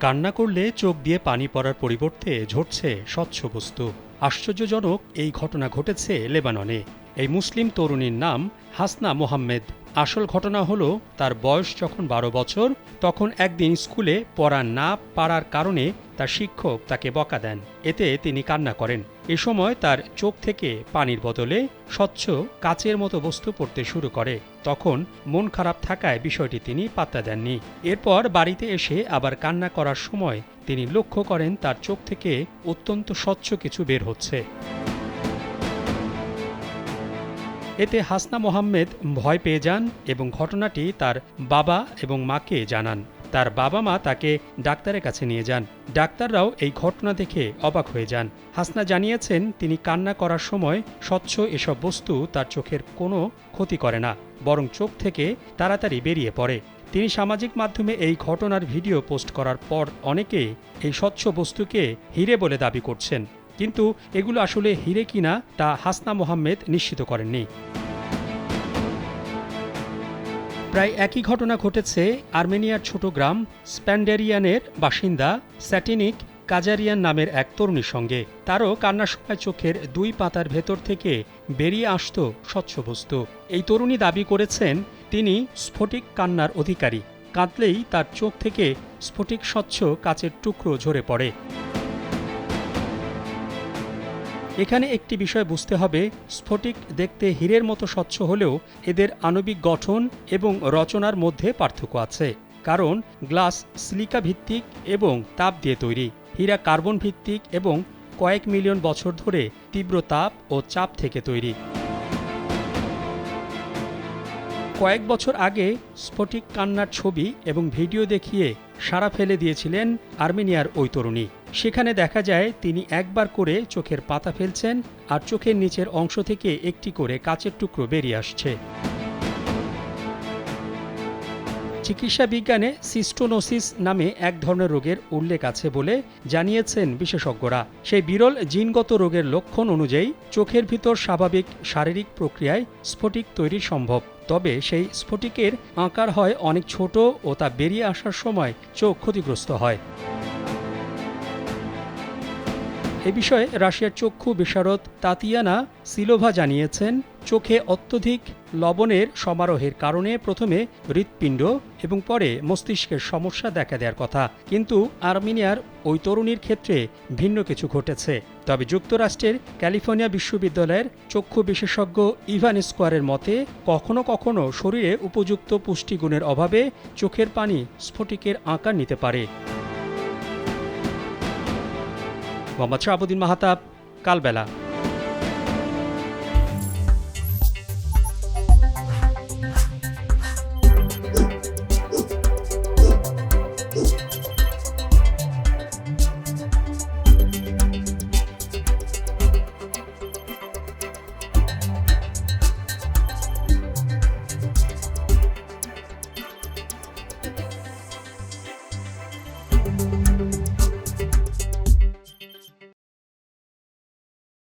কান্না করলে চোখ দিয়ে পানি পড়ার পরিবর্তে ঝরছে স্বচ্ছ বস্তু। আশ্চর্যজনক এই ঘটনা ঘটেছে লেবাননে। এই মুসলিম তরুণীর নাম হাসনা মোহাম্মেদ। আসল ঘটনা হলো, তার বয়স যখন ১২ বছর, তখন একদিন স্কুলে পড়া না পারার কারণে তার শিক্ষক তাকে বকা দেন। এতে তিনি কান্না করেন। এ সময় তার চোখ থেকে পানির বদলে স্বচ্ছ কাচের মতো বস্তু পড়তে শুরু করে। তখন মন খারাপ থাকায় বিষয়টি তিনি পাত্তা দেননি। এরপর বাড়িতে এসে আবার কান্না করার সময় তিনি লক্ষ্য করেন তার চোখ থেকে অত্যন্ত স্বচ্ছ কিছু বের হচ্ছে। এতে হাসনা মোহাম্মেদ ভয় পেয়ে যান এবং ঘটনাটি তার বাবা এবং মাকে জানান। তার বাবা মা তাকে ডাক্তারের কাছে নিয়ে যান। ডাক্তাররাও এই ঘটনা দেখে অবাক হয়ে যান। হাসনা জানিয়েছেন, তিনি কান্না করার সময় স্বচ্ছ এসব বস্তু তার চোখের কোনো ক্ষতি করে না, বরং চোখ থেকে তাড়াতাড়ি বেরিয়ে পড়ে। তিনি সামাজিক মাধ্যমে এই ঘটনার ভিডিও পোস্ট করার পর অনেকে এই স্বচ্ছ বস্তুকে হিরে বলে দাবি করছেন, কিন্তু এগুলো আসলে হিরে কিনা তা হাসনা মোহাম্মেদ নিশ্চিত করেননি। প্রায় একই ঘটনা ঘটেছে আর্মেনিয়ার ছোট গ্রাম স্প্যান্ডেরিয়ানের বাসিন্দা স্যাটিনিক কাজারিয়ান নামের এক তরুণীর সঙ্গে। তারও কান্নার সময় চোখের দুই পাতার ভেতর থেকে বেরিয়ে আসত স্বচ্ছ বস্তু। এই তরুণী দাবি করেছেন, তিনি স্ফটিক কান্নার অধিকারী। কাঁদলেই তার চোখ থেকে স্ফটিক স্বচ্ছ কাচের টুকরো ঝরে পড়ে। এখানে একটি বিষয় বুঝতে হবে, স্ফটিক দেখতে হীরের মতো স্বচ্ছ হলেও এদের আণবিক গঠন এবং রচনার মধ্যে পার্থক্য আছে। কারণ গ্লাস সিলিকা ভিত্তিক এবং তাপ দিয়ে তৈরি, হীরা কার্বন ভিত্তিক এবং কয়েক মিলিয়ন বছর ধরে তীব্র তাপ ও চাপ থেকে তৈরি। কয়েক বছর আগে স্ফটিক কান্নার ছবি এবং ভিডিও দেখিয়ে সাড়া ফেলে দিয়েছিলেন আর্মেনিয়ার ওই তরুণী। সেখানে দেখা যায় তিনি একবার করে চোখের পাতা ফেলছেন আর চোখের নিচের অংশ থেকে একটি করে কাচের টুকরো বেরিয়ে আসছে। চিকিৎসা বিজ্ঞানে সিস্টোনোসিস নামে এক ধরনের রোগের উল্লেখ আছে বলে জানিয়েছেন বিশেষজ্ঞরা। সেই বিরল জিনগত রোগের লক্ষণ অনুযায়ী চোখের ভিতর স্বাভাবিক শারীরিক প্রক্রিয়ায় স্ফটিক তৈরি সম্ভব। তবে সেই স্ফটিকের আকার হয় অনেক ছোট ও তা বেরিয়ে আসার সময় চোখ ক্ষতিগ্রস্ত হয়। এ বিষয়ে রাশিয়ার চক্ষু বিশারদ তাতিয়ানা সিলোভা জানিয়েছেন, চোখে অত্যধিক লবণের সমারোহের কারণে প্রথমে হৃৎপিণ্ড এবং পরে মস্তিষ্কের সমস্যা দেখা দেওয়ার কথা, কিন্তু আর্মেনিয়ার ওই তরুণীর ক্ষেত্রে ভিন্ন কিছু ঘটেছে। তবে যুক্তরাষ্ট্রের ক্যালিফোর্নিয়া বিশ্ববিদ্যালয়ের চক্ষু বিশেষজ্ঞ ইভান স্কোয়ারের মতে, কখনো কখনো শরীরে উপযুক্ত পুষ্টিগুণের অভাবে চোখের পানি স্ফটিকের আকার নিতে পারে। মোহাম্মদ শাহাবুদ্দিন মাহাতাব, কালবেলা।